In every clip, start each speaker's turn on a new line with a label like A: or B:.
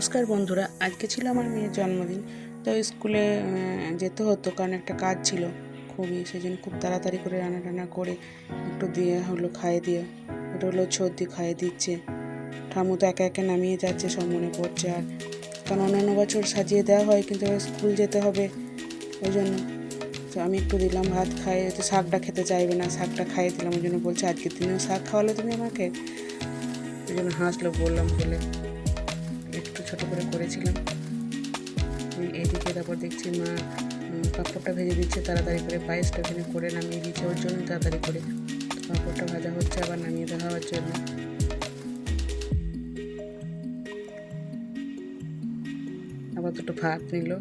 A: নমস্কার বন্ধুরা, আজকে ছিল আমার মেয়ের জন্মদিন। তো স্কুলে যেতে হতো কারণ একটা কাজ ছিল খুবই, সেই জন্য খুব তাড়াতাড়ি করে রান্না টান্না করে একটু দিয়ে হলো খাইয়ে দিয়ে, এটা হলো সর্দি খাইয়ে দিচ্ছে। ঠাম্মু তো একে একে নামিয়ে যাচ্ছে, সব মনে পড়ছে। আর কারণ অন্যান্য বছর সাজিয়ে দেওয়া হয়, কিন্তু স্কুল যেতে হবে ওই জন্য। তো আমি একটু দিলাম ভাত খাইয়ে, তো শাকটা খেতে চাইবে না, শাকটা খাইয়ে দিলাম। ওই জন্য বলছে আজকের দিনেও শাক খাওয়ালে তুমি আমাকে, ওই জন্য হাসলো বললাম বলে একটু ছোটো করে করেছিলাম। এইদিকে তারপর দেখছি মা পাঁপড়টা ভেজে দিচ্ছে তাড়াতাড়ি করে, পায়েসটা ওখানে করে নামিয়ে দিচ্ছে ওর জন্য তাড়াতাড়ি করে। পাঁপড়টা ভাজা হচ্ছে আবার নামিয়ে দেওয়া হওয়ার জন্য। আবার দুটো ভাত নিল।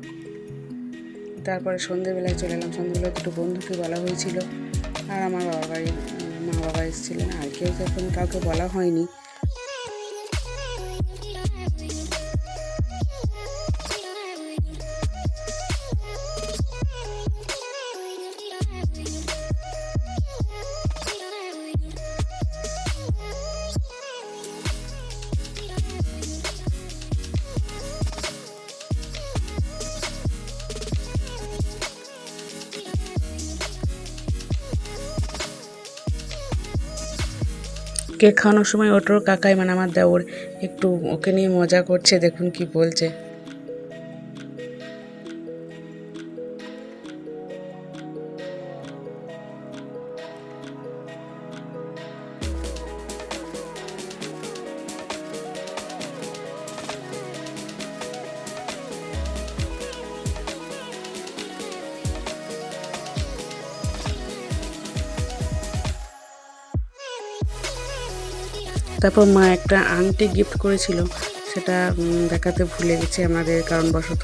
A: তারপরে সন্ধ্যেবেলায় চলে এলাম। সন্ধ্যেবেলায় দুটো বন্ধুকে বলা হয়েছিল, আর আমার বাবার বাড়ির মা বাবা এসেছিলেন, আর কেউ এখন কাউকে বলা হয়নি। কেক খাওয়ানোর সময় ওটোর কাকাই মানে আমার দেওর একটু ওকে নিয়ে মজা করছে, দেখুন কি বলছে। তারপর মা একটা আংটি গিফট করেছিল, সেটা দেখাতে ভুলে গেছি আমাদের কারণবশত।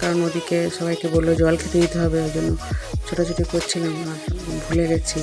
A: কারণ ওদিকে সবাইকে বললো জল খেতে দিতে হবে, ওই জন্য ছোটাছুটি করছিলাম আর ভুলে গেছি।